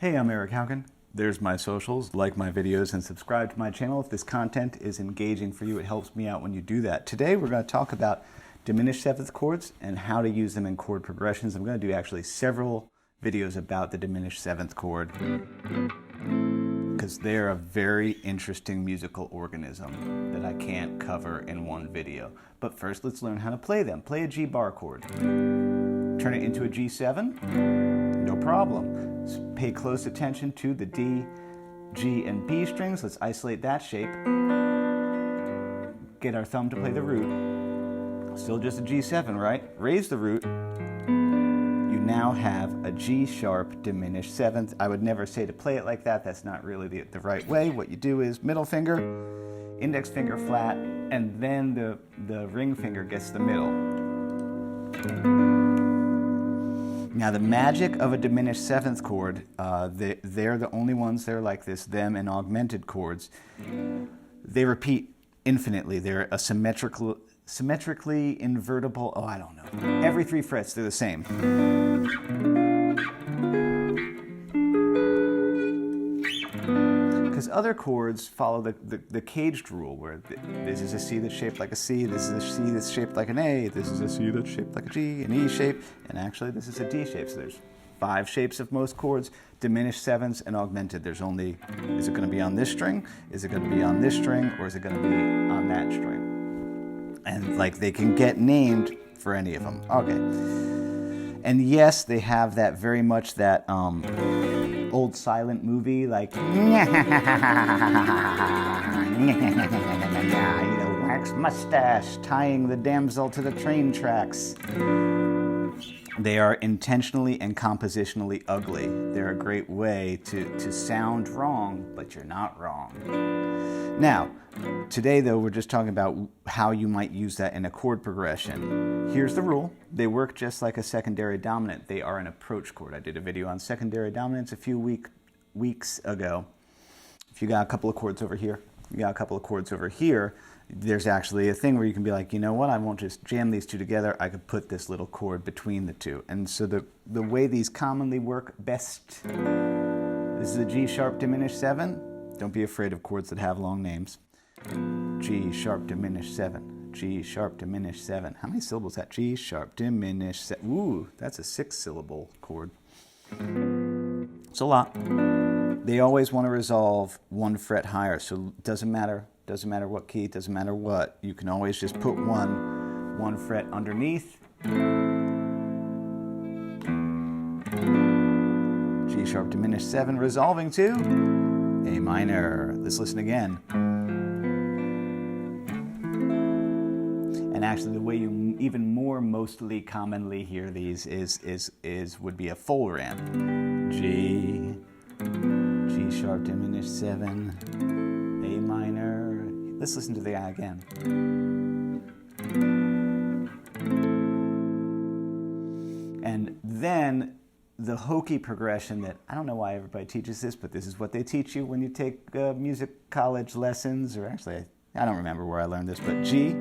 Hey, I'm Eric Haugen. There's my socials. Like my videos and subscribe to my channel. If this content is engaging for you, it helps me out when you do that. Today we're going to talk about diminished 7th chords and how to use them in chord progressions. I'm going to do actually several videos about the diminished 7th chord because they're a very interesting musical organism that I can't cover in one video. But first, let's learn how to play them. Play a G bar chord. Turn it into a G7. No problem. Pay close attention to the D, G, and B strings. Let's isolate that shape. Get our thumb to play the root. Still just a G7, right? Raise the root. You now have a G sharp diminished 7th. I would never say to play it like that. That's not really the right way. What you do is middle finger, index finger flat, and then the ring finger gets the middle. Now the magic of a diminished 7th chord, they're the only ones that are like this, them and augmented chords. They repeat infinitely. They're a symmetrically invertible, I don't know. Every 3 frets, they're the same. Because other chords follow the caged rule, where this is a C that's shaped like a C, this is a C that's shaped like an A, this is a C that's shaped like a G, an E shape, and actually this is a D shape. So there's 5 shapes of most chords, diminished 7ths and augmented. There's only, is it going to be on this string, is it going to be on this string, or is it going to be on that string? And like they can get named for any of them. Okay. And yes, they have that very much that old silent movie, like, you know, wax mustache, tying the damsel to the train tracks. They are intentionally and compositionally ugly. They're a great way to sound wrong, but you're not wrong. Now, today though, we're just talking about how you might use that in a chord progression. Here's the rule. They work just like a secondary dominant. They are an approach chord. I did a video on secondary dominants a few weeks ago. If you got a couple of chords over here, you got a couple of chords over here, there's actually a thing where you can be like, you know what, I won't just jam these two together, I could put this little chord between the two. And so the way these commonly work best, this is a G sharp diminished 7. Don't be afraid of chords that have long names. G sharp diminished 7, G sharp diminished 7. How many syllables is that? G sharp diminished 7. Ooh, that's a 6-syllable chord. It's a lot. They always want to resolve 1 fret higher, so it doesn't matter what key, it doesn't matter what. You can always just put one fret underneath. G sharp diminished 7, resolving to A minor. Let's listen again. And actually, the way you even more mostly commonly hear these would be a full ramp. G sharp diminished 7, A minor. Let's listen to the I again. And then the hokey progression that, I don't know why everybody teaches this, but this is what they teach you when you take music college lessons, or actually, I don't remember where I learned this, but G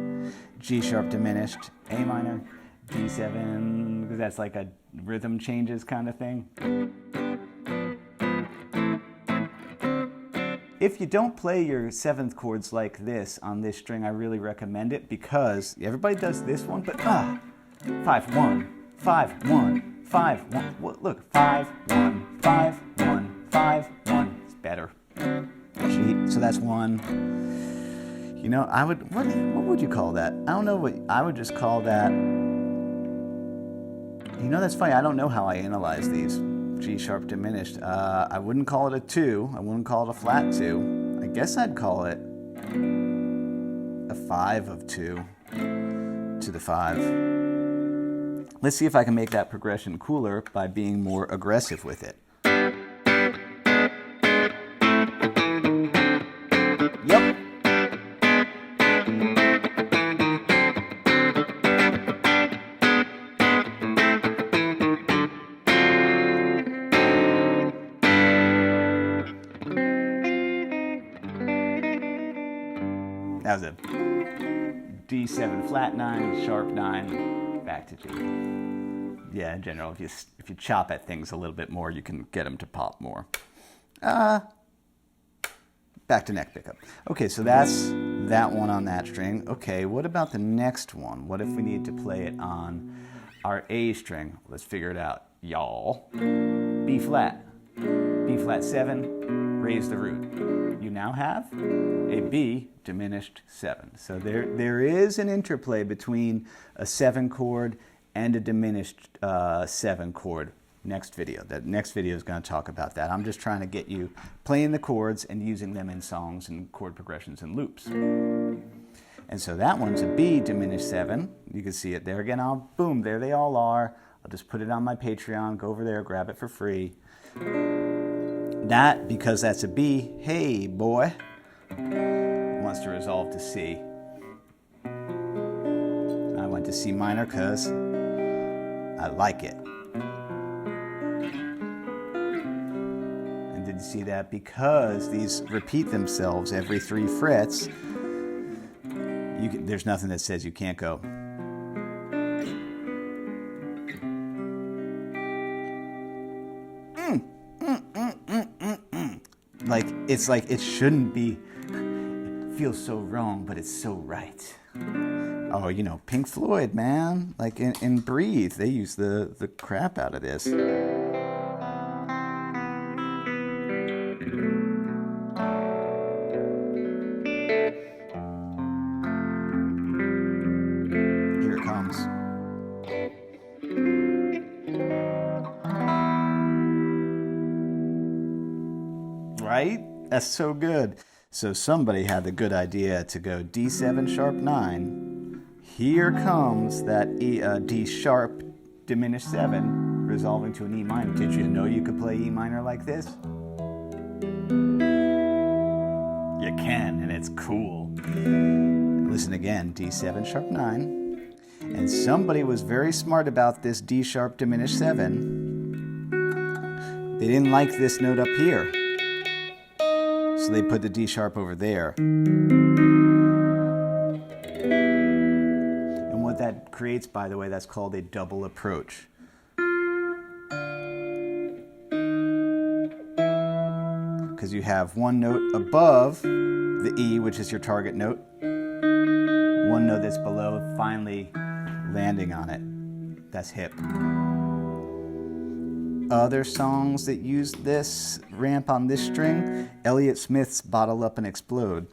sharp diminished, A minor, G7, because that's like a rhythm changes kind of thing. If you don't play your 7th chords like this on this string, I really recommend it, because everybody does this one, but 5 1 5 1 5 1. Look, 5 1 5 1 5 1. It's better. G, so that's 1. You know, I would, what would you call that? I don't know what, I would just call that, you know, that's funny, I don't know how I analyze these. G sharp diminished. I wouldn't call it a 2. I wouldn't call it a flat 2. I guess I'd call it a 5 of 2 to the 5. Let's see if I can make that progression cooler by being more aggressive with it. Yep. That was a D7 flat 9, sharp 9, back to G. Yeah, in general, if you chop at things a little bit more, you can get them to pop more. Back to neck pickup. Okay, so that's that one on that string. Okay, what about the next one? What if we need to play it on our A string? Let's figure it out, y'all. B flat 7, raise the root. You now have a B diminished 7. So there is an interplay between a 7 chord and a diminished 7 chord. Next video. That next video is going to talk about that. I'm just trying to get you playing the chords and using them in songs and chord progressions and loops. And so that one's a B diminished 7. You can see it there again. Boom, there they all are. I'll just put it on my Patreon. Go over there, grab it for free. That, because that's a B, hey boy, wants to resolve to C. I went to C minor because I like it. And did you see that? Because these repeat themselves every 3 frets, there's nothing that says you can't go. It's like it shouldn't be, it feels so wrong, but it's so right. Oh, you know, Pink Floyd, man. Like in Breathe, they use the crap out of this. Here it comes. Right? That's so good. So somebody had the good idea to go D7 sharp 9. Here comes that D sharp diminished 7 resolving to an E minor. Did you know you could play E minor like this? You can, and it's cool. Listen again, D7 sharp 9. And somebody was very smart about this D sharp diminished 7. They didn't like this note up here. So they put the D sharp over there. And what that creates, by the way, that's called a double approach. Because you have one note above the E, which is your target note, one note that's below, finally landing on it. That's hip. Other songs that use this ramp on this string, Elliott Smith's Bottle Up and Explode.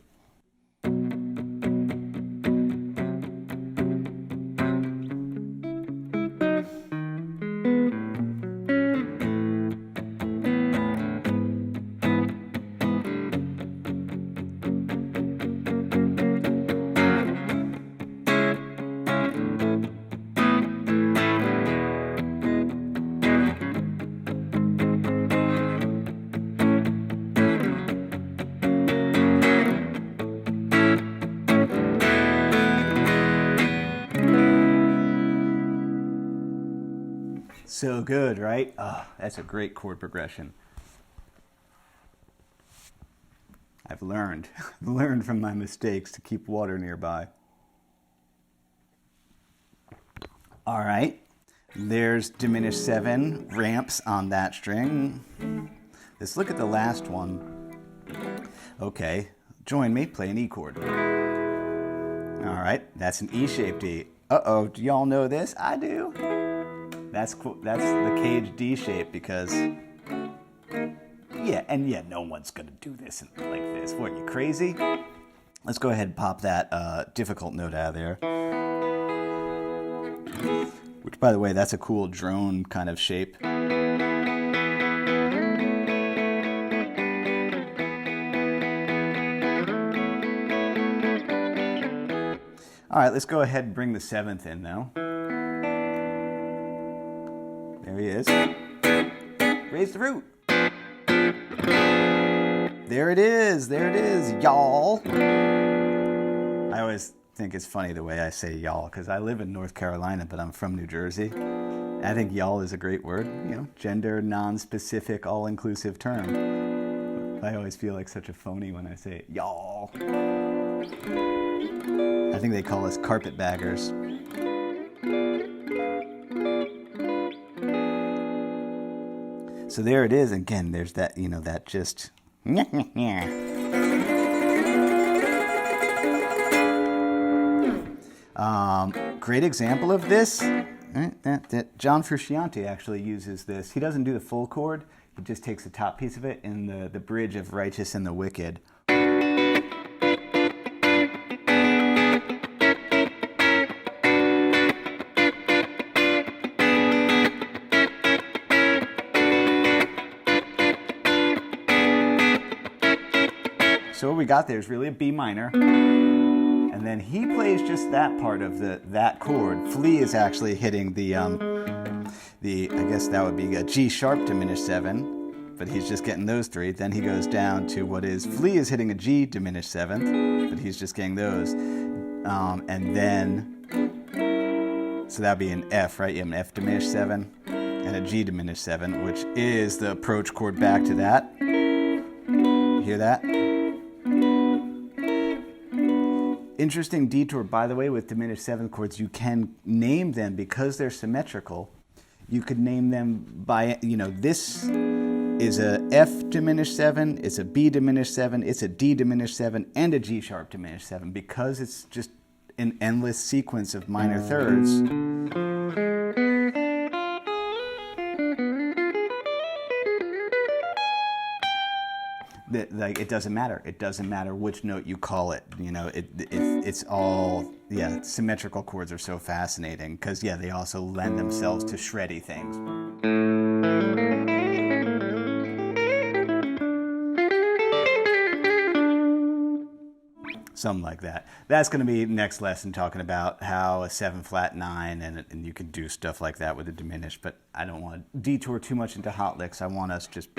So good, right? Oh, that's a great chord progression. I've learned from my mistakes to keep water nearby. All right, there's diminished 7 ramps on that string. Let's look at the last one. Okay, join me, play an E chord. All right, that's an E-shaped E. Uh-oh, do y'all know this? I do. That's cool. That's the cage D shape because, yeah, no one's gonna do this like this. What, you crazy? Let's go ahead and pop that difficult note out of there. Which, by the way, that's a cool drone kind of shape. All right, let's go ahead and bring the 7th in now. There he is. Raise the root. There it is, y'all. I always think it's funny the way I say y'all, because I live in North Carolina, but I'm from New Jersey. I think y'all is a great word, you know, gender, non-specific, all-inclusive term. I always feel like such a phony when I say it, y'all. I think they call us carpetbaggers. So there it is. Again, there's that, that just... Great example of this. John Frusciante actually uses this. He doesn't do the full chord. He just takes the top piece of it in the bridge of Righteous and the Wicked. So what we got there is really a B minor. And then he plays just that part of that chord. Flea is actually hitting the I guess that would be a G sharp diminished 7, but he's just getting those 3. Then he goes down to what is Flea is hitting a G diminished 7th, but he's just getting those. And then, so that'd be an F, right? You have an F diminished 7 and a G diminished 7, which is the approach chord back to that. Hear that? Interesting detour, by the way, with diminished 7th chords. You can name them because they're symmetrical. You could name them by, this is a F diminished 7, it's a B diminished 7, it's a D diminished 7, and a G sharp diminished 7, because it's just an endless sequence of minor thirds. Like, it doesn't matter. It doesn't matter which note you call it. It's all, symmetrical chords are so fascinating because, they also lend themselves to shreddy things. Something like that. That's going to be next lesson, talking about how a 7 flat 9 and you can do stuff like that with a diminished, but I don't want to detour too much into hot licks. I want us just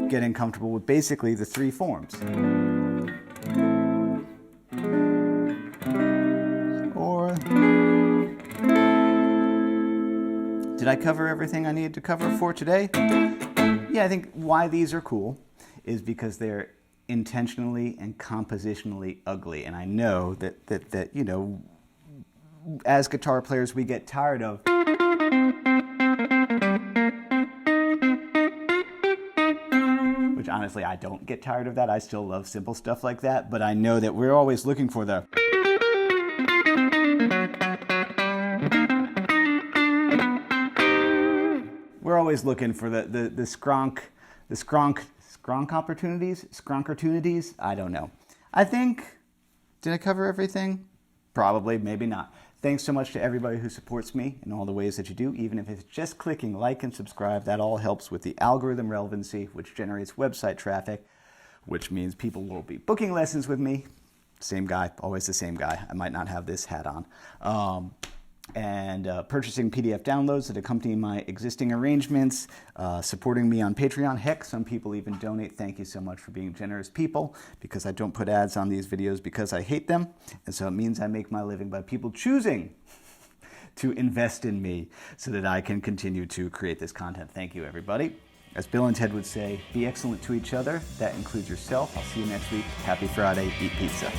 getting comfortable with basically the 3 forms. Or did I cover everything I needed to cover for today? Yeah, I think why these are cool is because they're intentionally and compositionally ugly. And I know that as guitar players we get tired of which honestly, I don't get tired of that. I still love simple stuff like that, but I know that we're always looking for the... We're always looking for the skronk opportunities? I don't know. I think, did I cover everything? Probably, maybe not. Thanks so much to everybody who supports me in all the ways that you do. Even if it's just clicking like and subscribe, that all helps with the algorithm relevancy, which generates website traffic, which means people will be booking lessons with me. Same guy, always the same guy. I might not have this hat on. And purchasing PDF downloads that accompany my existing arrangements, supporting me on Patreon. Heck, some people even donate. Thank you so much for being generous people, because I don't put ads on these videos because I hate them. And so it means I make my living by people choosing to invest in me so that I can continue to create this content. Thank you, everybody. As Bill and Ted would say, be excellent to each other. That includes yourself. I'll see you next week. Happy Friday. Eat pizza.